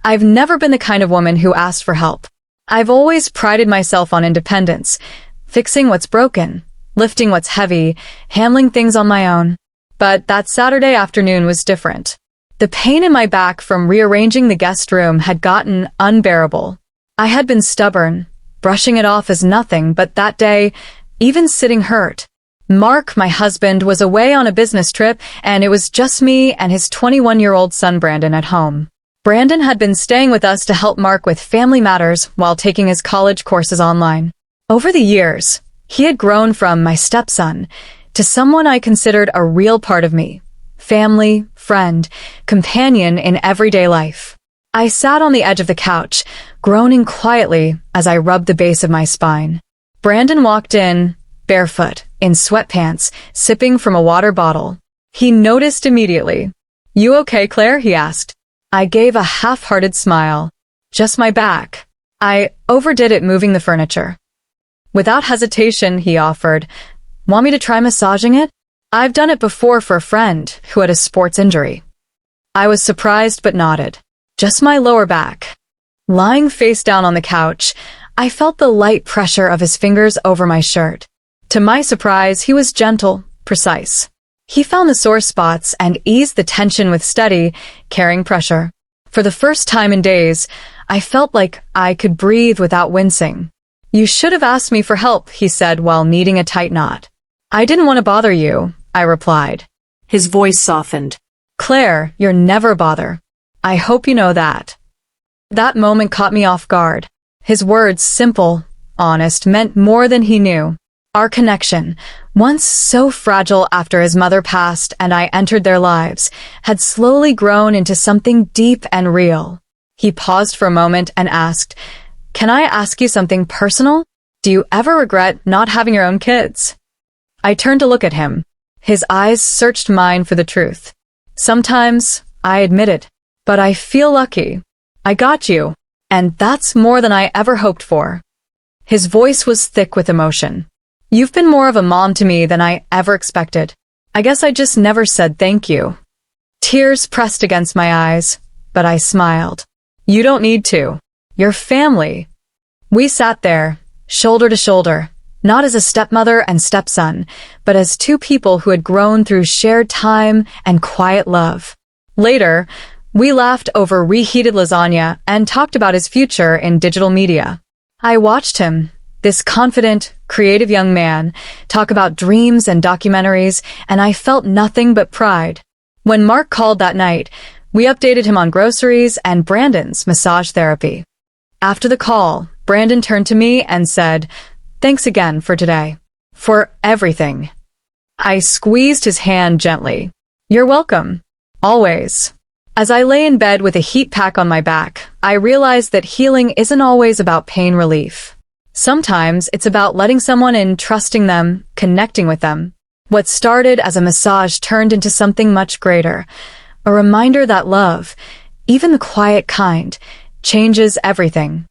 I've never been the kind of woman who asked for help. I've always prided myself on independence, fixing what's broken, lifting what's heavy, handling things on my own. But that Saturday afternoon was different. The pain in my back from rearranging the guest room had gotten unbearable. I had been stubborn, brushing it off as nothing, but that day, even sitting hurt. Mark, my husband, was away on a business trip, and it was just me and his 21-year-old son Brandon at home. Brandon had been staying with us to help Mark with family matters while taking his college courses online. Over the years, he had grown from my stepson to someone I considered a real part of me. Family, friend, companion in everyday life. I sat on the edge of the couch, groaning quietly as I rubbed the base of my spine. Brandon walked in, barefoot, in sweatpants, sipping from a water bottle. He noticed immediately. "You okay, Claire?" he asked. I gave a half-hearted smile. "Just my back." I overdid it moving the furniture. Without hesitation, he offered, "Want me to try massaging it? I've done it before for a friend who had a sports injury." I was surprised but nodded. "Just my lower back." Lying face down on the couch, I felt the light pressure of his fingers over my shirt. To my surprise, he was gentle, precise. He found the sore spots and eased the tension with steady, caring pressure. For the first time in days, I felt like I could breathe without wincing. "You should have asked me for help," he said while kneading a tight knot. "I didn't want to bother you," I replied. His voice softened. "Claire, you're never a bother. I hope you know that." That moment caught me off guard. His words, simple, honest, meant more than he knew. Our connection, once so fragile after his mother passed and I entered their lives, had slowly grown into something deep and real. He paused for a moment and asked, "Can I ask you something personal? Do you ever regret not having your own kids?" I turned to look at him. His eyes searched mine for the truth. "Sometimes," I admitted, "but I feel lucky. I got you, and that's more than I ever hoped for." His voice was thick with emotion. "You've been more of a mom to me than I ever expected. I guess I just never said thank you." Tears pressed against my eyes, but I smiled. "You don't need to. You're family." We sat there, shoulder to shoulder, not as a stepmother and stepson, but as two people who had grown through shared time and quiet love. Later, we laughed over reheated lasagna and talked about his future in digital media. I watched him, this confident, creative young man, talk about dreams and documentaries, and I felt nothing but pride. When Mark called that night, we updated him on groceries and Brandon's massage therapy. After the call, Brandon turned to me and said, "Thanks again for today. For everything." I squeezed his hand gently. "You're welcome. Always." As I lay in bed with a heat pack on my back, I realized that healing isn't always about pain relief. Sometimes it's about letting someone in, trusting them, connecting with them. What started as a massage turned into something much greater, a reminder that love, even the quiet kind, changes everything.